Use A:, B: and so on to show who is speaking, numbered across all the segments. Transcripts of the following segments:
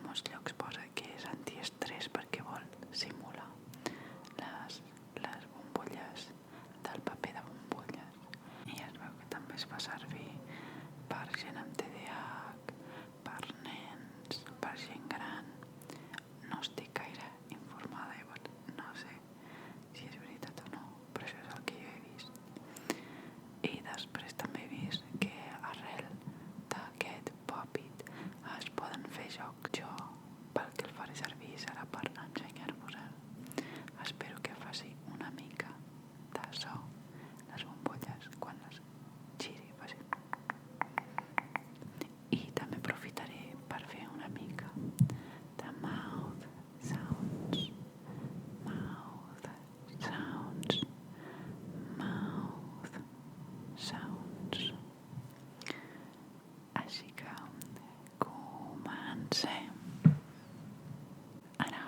A: molts llocs posa que és antiestrès perquè vol simular les bombolles del paper de bombolles. I es veu que també es fa servir per gent amb TDAH, per nens, per gent gran. No estic gaire informada, llavors no sé si és veritat o no, però això és el que jo he vist. I després també he vist que arrel d'aquest Pop-it es poden fer jocs. Jo pel que el faré servir serà per ensenyar-vos-el. Espero que faci una mica de so les bombolles quan les giri, faci. I també aprofitaré per fer una mica de mouth sounds, mouth sounds, mouth sounds. Així que comencem. Ara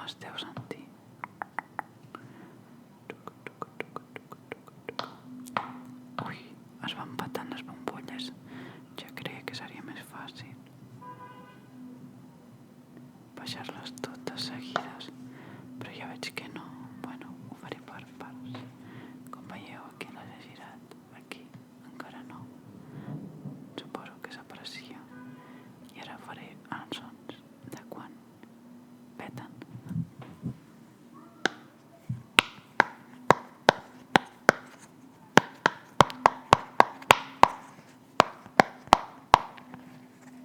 A: es deu sentir. Ui, es van petant les bombolles. Ja creia que seria més fàcil baixar-les totes seguides, però ja veig que no. Bueno, ho faré per parts. Com veieu, aquí les he girat, aquí encara no. Suposo que s'aprecia. I ara faré els sons de quan peten.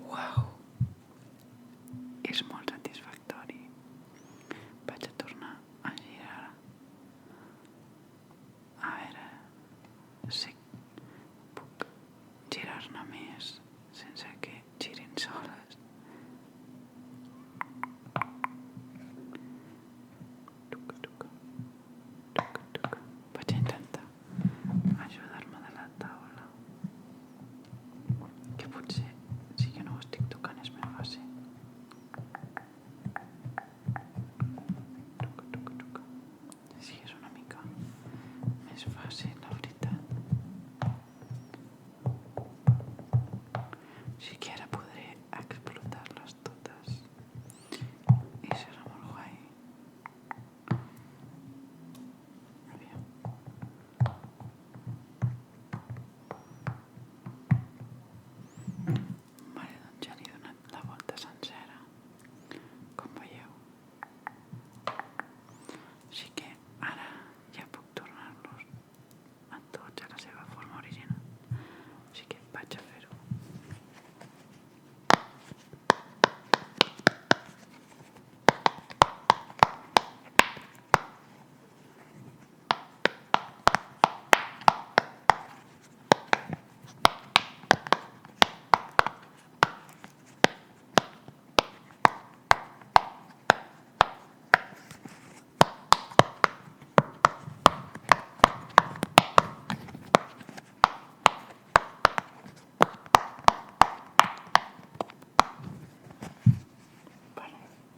A: Uau! És molt satisfactori. Vaig a tornar a girar. A veure si puc girar-ne més sense que girin soles. Vaig a intentar ajudar-me de la taula, que potser si que no ho estic tocant és més fàcil. Sí, és una mica més fàcil, la veritat. Sí que ara podré explotar-les totes i serà molt guai. Aviam. Vale, doncs ja li he donat la volta sencera, com veieu. Així que ara ja puc tornar-los a tots a la seva forma original. Així que vaig a fer-ho.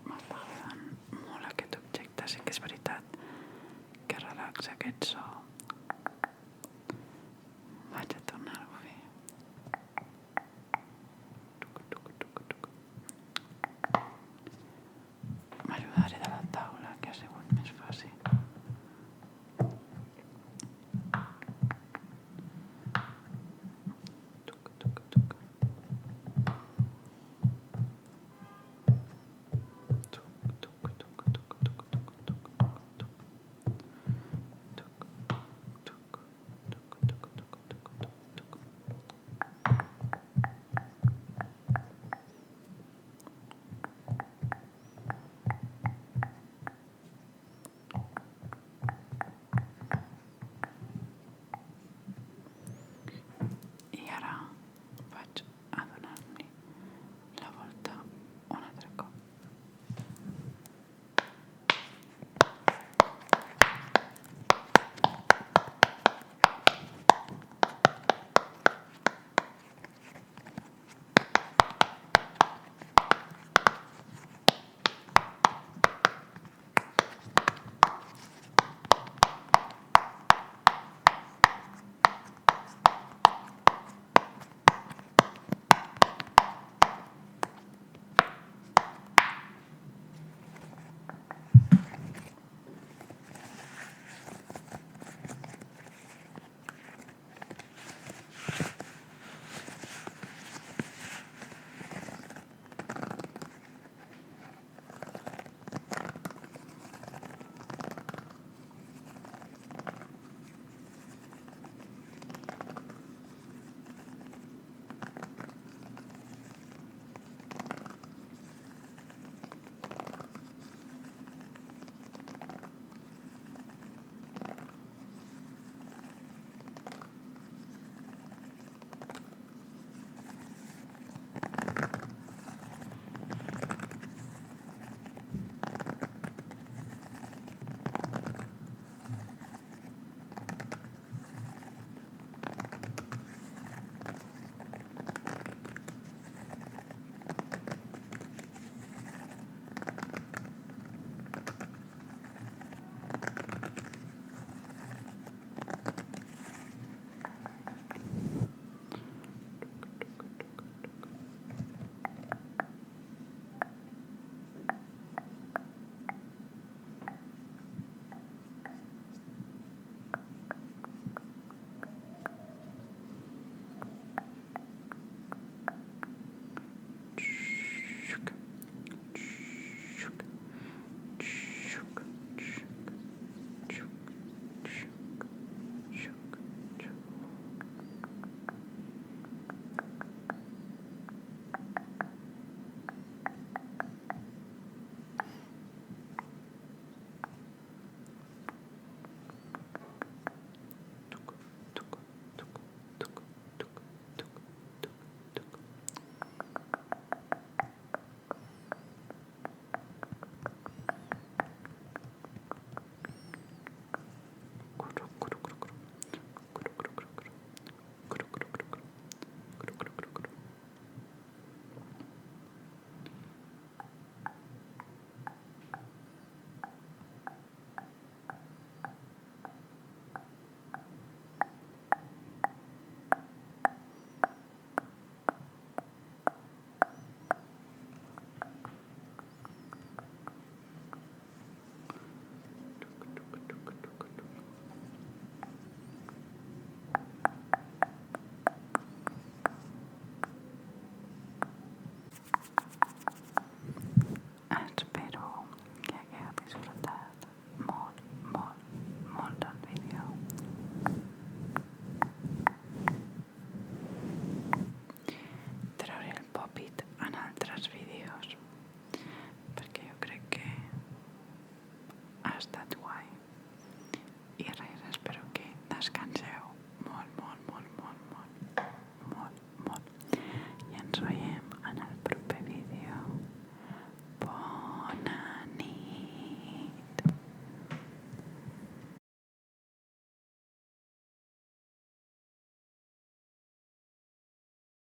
A: M'està agradant molt aquest objecte, sí que és